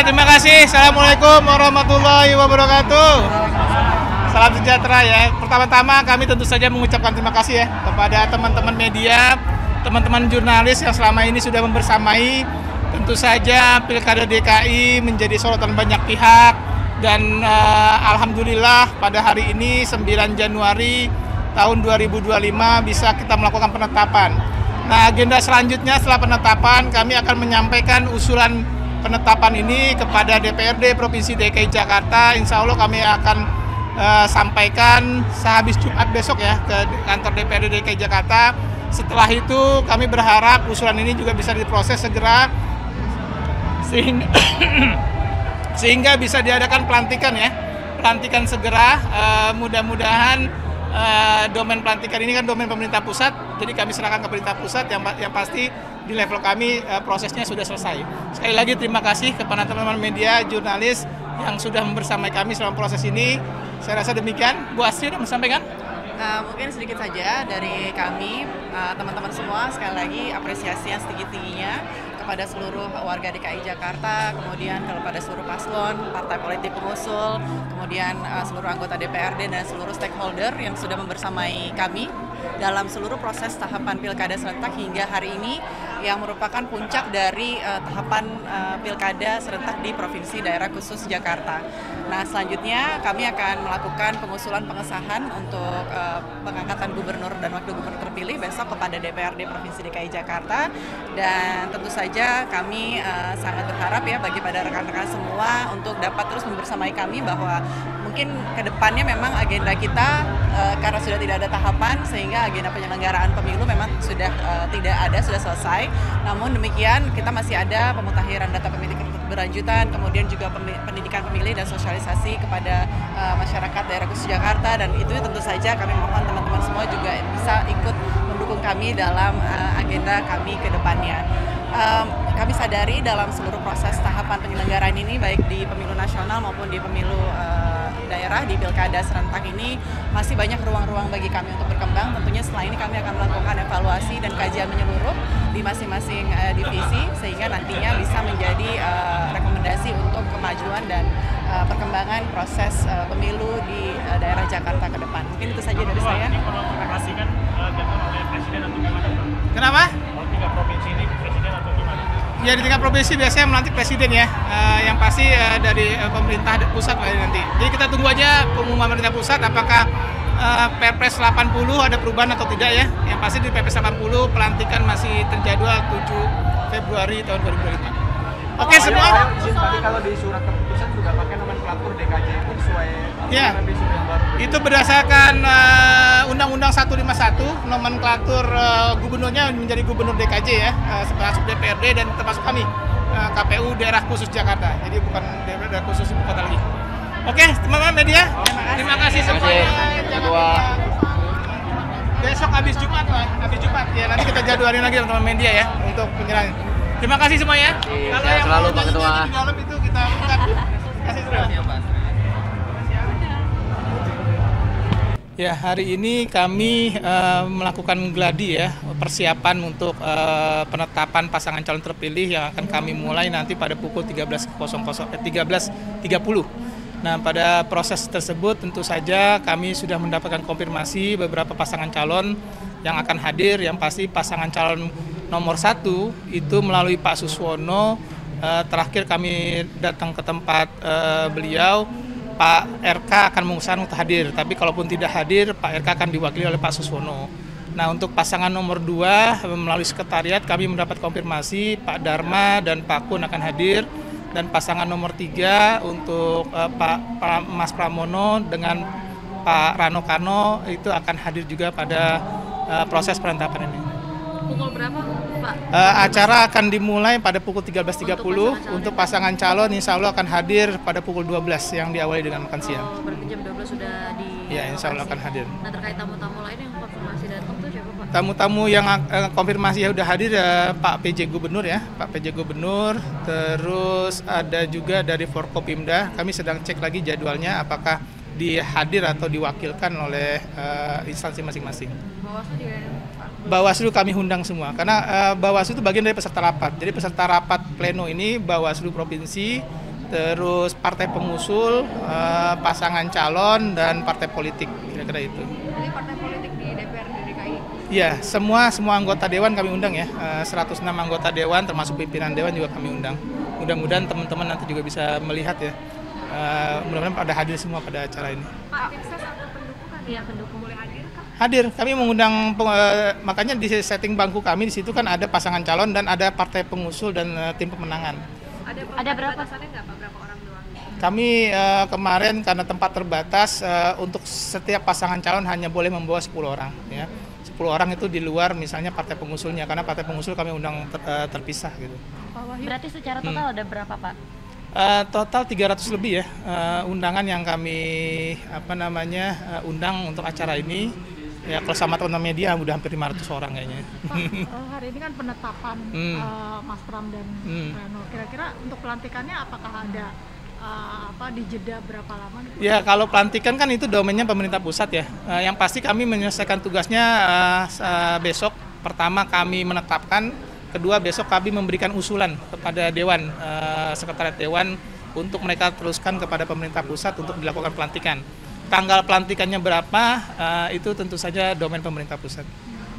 terima kasih. Assalamualaikum warahmatullahi wabarakatuh. Salam sejahtera ya. Pertama-tama kami tentu saja mengucapkan terima kasih ya kepada teman-teman media, teman-teman jurnalis yang selama ini sudah membersamai. Tentu saja Pilkada DKI menjadi sorotan banyak pihak dan alhamdulillah pada hari ini 9 Januari tahun 2025 bisa kita melakukan penetapan. Nah, agenda selanjutnya setelah penetapan kami akan menyampaikan usulan penetapan ini kepada DPRD Provinsi DKI Jakarta. Insya Allah kami akan sampaikan sehabis Jumat besok ya ke kantor DPRD DKI Jakarta. Setelah itu kami berharap usulan ini juga bisa diproses segera sehingga bisa diadakan pelantikan ya, pelantikan segera. Mudah-mudahan domain pelantikan ini kan domain pemerintah pusat, jadi kami serahkan ke pemerintah pusat. Yang pasti di level kami prosesnya sudah selesai. Sekali lagi terima kasih kepada teman-teman media, jurnalis yang sudah membersamai kami selama proses ini. Saya rasa demikian. Bu Astri, mau sampaikan? Mungkin sedikit saja dari kami, teman-teman semua, sekali lagi apresiasi yang setinggi-tingginya kepada seluruh warga DKI Jakarta, kemudian kepada seluruh paslon, partai politik pengusul, kemudian seluruh anggota DPRD dan seluruh stakeholder yang sudah membersamai kami dalam seluruh proses tahapan Pilkada serentak hingga hari ini, yang merupakan puncak dari tahapan Pilkada serentak di Provinsi Daerah Khusus Jakarta. Nah, selanjutnya kami akan melakukan pengusulan pengesahan untuk pengangkatan gubernur dan wakil gubernur terpilih besok kepada DPRD Provinsi DKI Jakarta. Dan tentu saja kami sangat berharap ya bagi pada rekan-rekan semua untuk dapat terus membersamai kami bahwa mungkin kedepannya memang agenda kita karena sudah tidak ada tahapan sehingga agenda penyelenggaraan pemilu memang sudah tidak ada, sudah selesai. Namun demikian kita masih ada pemutakhiran data pemilih berlanjutan, kemudian juga pendidikan pemilih dan sosialisasi kepada masyarakat daerah khusus Jakarta, dan itu tentu saja kami mohon teman-teman semua juga bisa ikut mendukung kami dalam agenda kami ke depannya. Kami sadari dalam seluruh proses tahapan penyelenggaraan ini baik di pemilu nasional maupun di pemilu daerah di Pilkada serentak ini masih banyak ruang-ruang bagi kami untuk berkembang. Tentunya setelah ini kami akan melakukan evaluasi dan kajian menyeluruh di masing-masing divisi sehingga nantinya bisa menjadi rekomendasi untuk kemajuan dan perkembangan proses pemilu di daerah Jakarta ke depan. Mungkin itu saja dari saya. Terima kasih kan oleh Presiden atau gimana? Kenapa? Kalau 3 provinsi ini Presiden atau gimana? Ya, di tingkat provinsi biasanya melantik presiden ya, yang pasti dari pemerintah pusat nanti. Jadi kita tunggu aja pengumuman pemerintah pusat apakah Perpres 80 ada perubahan atau tidak ya. Yang pasti di Perpres 80 pelantikan masih terjadwal 7 Februari tahun 2025. Oke semua. Tadi kalau di surat keputusan juga pakai nomenklatur DKJ itu sesuai ya, revisi yang baru. itu berdasarkan Undang-Undang 151, nomenklatur gubernurnya menjadi gubernur DKJ ya, termasuk DPRD dan termasuk kami KPU daerah khusus Jakarta. Jadi bukan daerah khusus ibu kota lagi. Oke, teman-teman media, terima kasih semuanya. Besok habis Jumat ya, nanti kita jadwalin lagi teman-teman media ya untuk penyerahan. Terima kasih semuanya. Kalau yang selalu mau Pak Ketua. di dalam itu kita bukan. Kasih terus. Ya, hari ini kami melakukan gladi ya, persiapan untuk penetapan pasangan calon terpilih yang akan kami mulai nanti pada pukul 13.30. Nah, pada proses tersebut tentu saja kami sudah mendapatkan konfirmasi beberapa pasangan calon yang akan hadir. Yang pasti pasangan calon nomor 1 itu melalui Pak Suswono. Terakhir kami datang ke tempat beliau, Pak RK akan mengusahakan untuk hadir. Tapi kalaupun tidak hadir, Pak RK akan diwakili oleh Pak Suswono. Nah, untuk pasangan nomor 2 melalui sekretariat kami mendapat konfirmasi Pak Dharma dan Pak Kun akan hadir. Dan pasangan nomor 3 untuk Pak Mas Pramono dengan Pak Rano Karno itu akan hadir juga pada proses penetapan ini. Pukul berapa, Pak? Acara akan dimulai pada pukul 13.30. Untuk pasangan calon insya Allah akan hadir pada pukul 12 yang diawali dengan makan siang. Oh, berarti jam 12 sudah di. Ya, insya Allah akan hadir. Nah, terkait tamu-tamu lain yang konfirmasi datang tuh siapa, Pak? Tamu-tamu yang konfirmasi ya udah hadir Pak PJ Gubernur ya, Pak PJ Gubernur. Terus ada juga dari Forkopimda. Kami sedang cek lagi jadwalnya apakah dihadir atau diwakilkan oleh instansi masing-masing. Bawaslu juga. Bawaslu kami undang semua karena Bawaslu itu bagian dari peserta rapat. Jadi peserta rapat pleno ini Bawaslu provinsi terus partai pengusul, pasangan calon, dan partai politik, kira-kira itu. Jadi partai politik di DPR di DKI. Iya, semua anggota dewan kami undang ya. 106 anggota dewan termasuk pimpinan dewan juga kami undang. Mudah-mudahan teman-teman nanti juga bisa melihat ya. Mudah-mudahan pada hadir semua pada acara ini. Pak, tim ses atau pendukung kan? Iya, pendukung boleh hadir kah? Hadir, kami mengundang makanya di setting bangku kami di situ kan ada pasangan calon dan ada partai pengusul dan tim pemenangan. Ada berapa? Batasannya nggak Pak? Berapa orang doang? Kami kemarin karena tempat terbatas untuk setiap pasangan calon hanya boleh membawa 10 orang ya. 10 orang itu di luar misalnya partai pengusulnya karena partai pengusul kami undang terpisah gitu. Berarti secara total ada berapa Pak? Total 300 lebih ya undangan yang kami undang untuk acara ini. Ya kalau sama teman-teman media udah hampir 500 orang kayaknya. Pak, hari ini kan penetapan Mas Pram dan Rano. Kira-kira untuk pelantikannya apakah ada di jeda berapa lama? Ya kalau pelantikan kan itu domainnya pemerintah pusat ya. Yang pasti kami menyelesaikan tugasnya besok. Pertama kami menetapkan, kedua besok kami memberikan usulan kepada Dewan, Sekretariat Dewan untuk mereka teruskan kepada pemerintah pusat untuk dilakukan pelantikan. Tanggal pelantikannya berapa, itu tentu saja domain pemerintah pusat.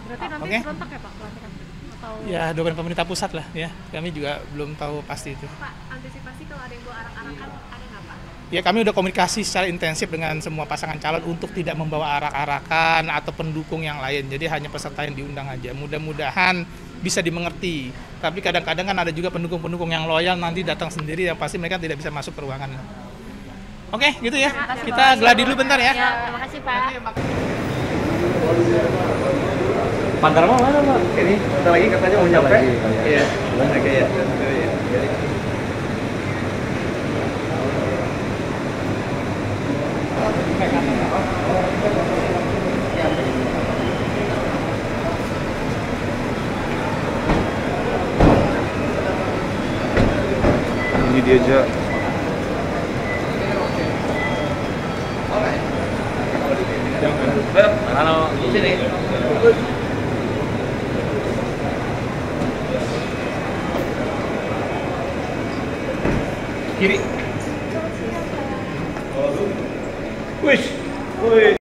Berarti nanti serentak ya Pak pelantikan? Atau... Ya domain pemerintah pusat lah ya, kami juga belum tahu pasti itu. Pak, antisipasi kalau ada yang bawa arak-arakan ada nggak Pak? Ya kami udah komunikasi secara intensif dengan semua pasangan calon untuk tidak membawa arak-arakan atau pendukung yang lain. Jadi hanya peserta yang diundang aja. Mudah-mudahan bisa dimengerti. Tapi kadang-kadang kan ada juga pendukung-pendukung yang loyal nanti datang sendiri yang pasti mereka tidak bisa masuk ke ruangan. Oke, gitu ya. Kita gladi dulu bentar ya. Terima kasih Pak. Pantarma mana Pak? Ini bentar lagi katanya mau nyampe. Iya. Oke ya. Ini dia aja. Halo, sini. Kiri. Wih.